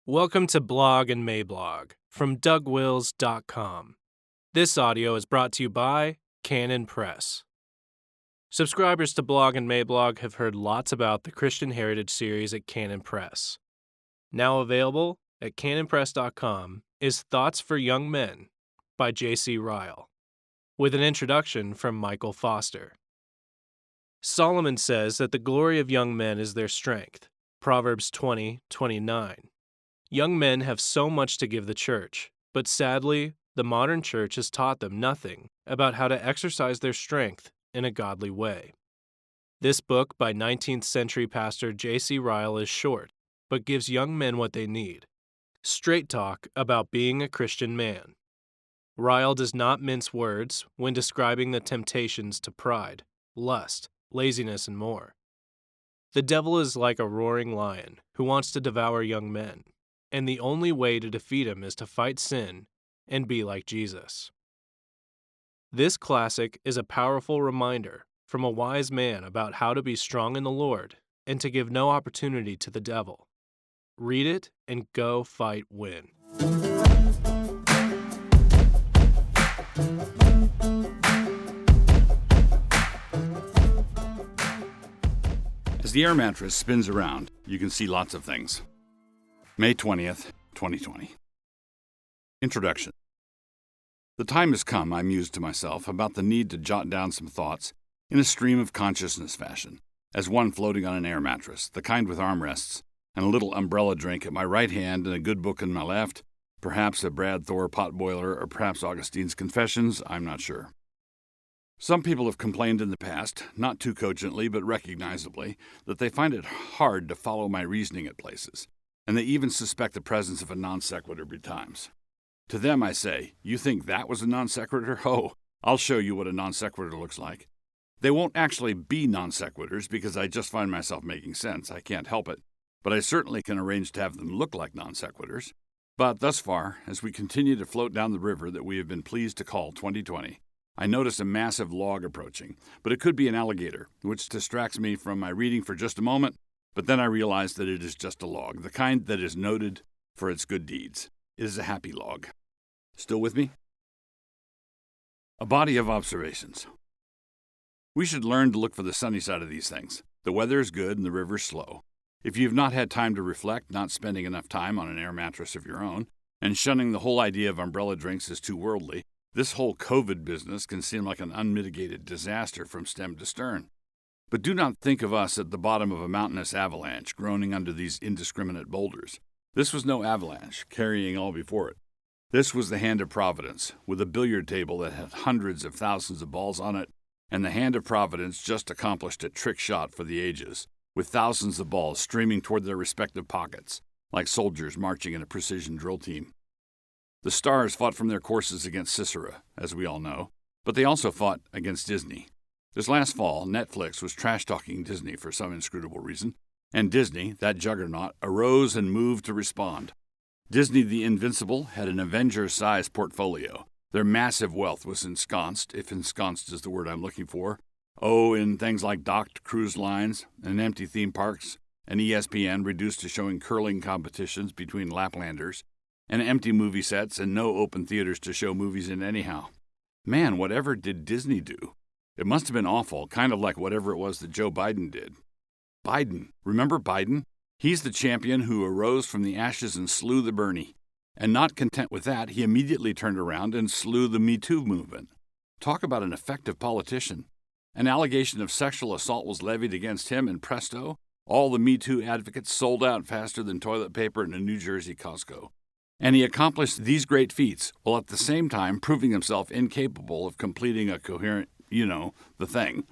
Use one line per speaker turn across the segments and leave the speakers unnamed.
Welcome to Blog and Mablog from DougWills.com. This audio is brought to you by Canon Press. Subscribers to Blog and Mablog have heard lots about the Christian Heritage series at Canon Press. Now available at canonpress.com is Thoughts for Young Men by J.C. Ryle, with an introduction from Michael Foster. Solomon says that the glory of young men is their strength, Proverbs 20:29. Young men have so much to give the church, but sadly, the modern church has taught them nothing about how to exercise their strength in a godly way. This book by 19th century pastor J.C. Ryle is short, but gives young men what they need: straight talk about being a Christian man. Ryle does not mince words when describing the temptations to pride, lust, laziness, and more. The devil is like a roaring lion who wants to devour young men, and the only way to defeat him is to fight sin and be like Jesus. This classic is a powerful reminder from a wise man about how to be strong in the Lord and to give no opportunity to the devil. Read it and go fight win.
As the air mattress spins around, you can see lots of things. May 20th, 2020. Introduction. The time has come, I mused to myself, about the need to jot down some thoughts in a stream of consciousness fashion, as one floating on an air mattress, the kind with armrests, and a little umbrella drink at my right hand and a good book in my left, perhaps a Brad Thor potboiler or perhaps Augustine's Confessions, I'm not sure. Some people have complained in the past, not too cogently but recognizably, that they find it hard to follow my reasoning at places, and they even suspect the presence of a non sequitur betimes. To them I say, you think that was a non sequitur? Oh, I'll show you what a non sequitur looks like. They won't actually be non sequiturs because I just find myself making sense. I can't help it. But I certainly can arrange to have them look like non sequiturs. But thus far, as we continue to float down the river that we have been pleased to call 2020, I notice a massive log approaching, but it could be an alligator, which distracts me from my reading for just a moment. But then I realize that it is just a log, the kind that is noted for its good deeds. It is a happy log. Still with me? A body of observations. We should learn to look for the sunny side of these things. The weather is good and the river is slow. If you have not had time to reflect, not spending enough time on an air mattress of your own, and shunning the whole idea of umbrella drinks as too worldly, this whole COVID business can seem like an unmitigated disaster from stem to stern. But do not think of us at the bottom of a mountainous avalanche groaning under these indiscriminate boulders. This was no avalanche, carrying all before it. This was the hand of Providence, with a billiard table that had hundreds of thousands of balls on it, and the hand of Providence just accomplished a trick shot for the ages, with thousands of balls streaming toward their respective pockets, like soldiers marching in a precision drill team. The stars fought from their courses against Sisera, as we all know, but they also fought against Disney. This last fall, Netflix was trash-talking Disney for some inscrutable reason, and Disney, that juggernaut, arose and moved to respond. Disney the Invincible had an Avengers-sized portfolio. Their massive wealth was ensconced, if ensconced is the word I'm looking for, in things like docked cruise lines and empty theme parks, and ESPN reduced to showing curling competitions between Laplanders, and empty movie sets and no open theaters to show movies in anyhow. Man, whatever did Disney do? It must have been awful, kind of like whatever it was that Joe Biden did. Biden. Remember Biden? He's the champion who arose from the ashes and slew the Bernie. And not content with that, he immediately turned around and slew the Me Too movement. Talk about an effective politician. An allegation of sexual assault was levied against him, and presto, all the Me Too advocates sold out faster than toilet paper in a New Jersey Costco. And he accomplished these great feats, while at the same time proving himself incapable of completing a coherent the thing.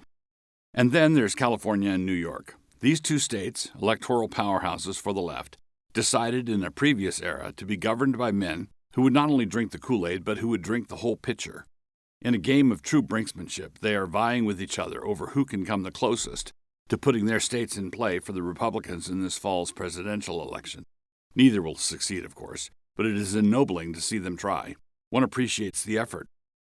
And then there's California and New York. These two states, electoral powerhouses for the left, decided in a previous era to be governed by men who would not only drink the Kool-Aid, but who would drink the whole pitcher. In a game of true brinksmanship, they are vying with each other over who can come the closest to putting their states in play for the Republicans in this fall's presidential election. Neither will succeed, of course, but it is ennobling to see them try. One appreciates the effort.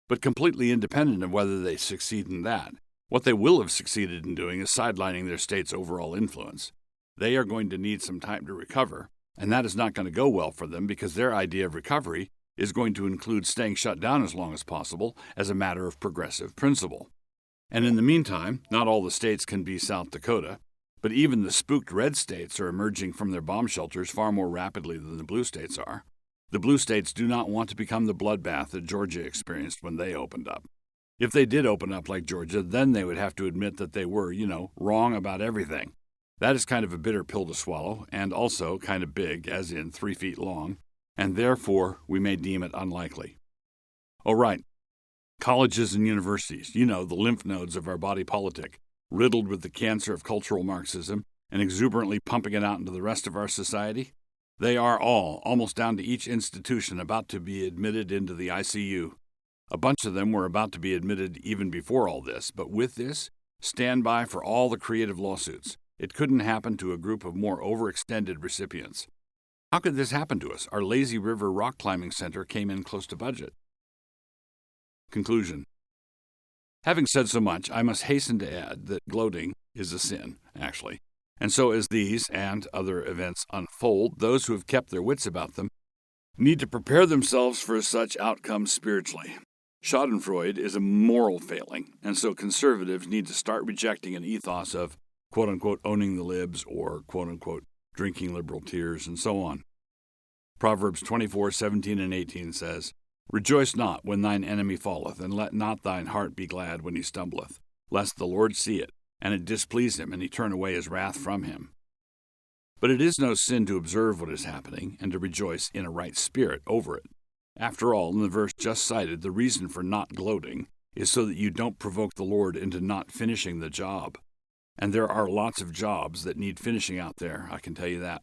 But completely independent of whether they succeed in that, what they will have succeeded in doing is sidelining their state's overall influence. They are going to need some time to recover, And that is not going to go well for them because their idea of recovery is going to include staying shut down as long as possible as a matter of progressive principle. And in the meantime, not all the states can be South Dakota, but even the spooked red states are emerging from their bomb shelters far more rapidly than the blue states are. The blue states do not want to become the bloodbath that Georgia experienced when they opened up. If they did open up like Georgia, then they would have to admit that they were, wrong about everything. That is kind of a bitter pill to swallow, and also kind of big, as in 3 feet long, and therefore we may deem it unlikely. Oh, right. Colleges and universities, the lymph nodes of our body politic, riddled with the cancer of cultural Marxism and exuberantly pumping it out into the rest of our society, they are all, almost down to each institution, about to be admitted into the ICU. A bunch of them were about to be admitted even before all this, but with this, stand by for all the creative lawsuits. It couldn't happen to a group of more overextended recipients. How could this happen to us? Our Lazy River Rock Climbing Center came in close to budget. Conclusion. Having said so much, I must hasten to add that gloating is a sin, actually. And so as these and other events unfold, those who have kept their wits about them need to prepare themselves for such outcomes spiritually. Schadenfreude is a moral failing, and so conservatives need to start rejecting an ethos of quote-unquote owning the libs or quote-unquote drinking liberal tears and so on. Proverbs 24:17 and 18 says, "Rejoice not when thine enemy falleth, and let not thine heart be glad when he stumbleth, lest the Lord see it, and it displease him, and he turn away his wrath from him." But it is no sin to observe what is happening and to rejoice in a right spirit over it. After all, in the verse just cited, the reason for not gloating is so that you don't provoke the Lord into not finishing the job. And there are lots of jobs that need finishing out there, I can tell you that.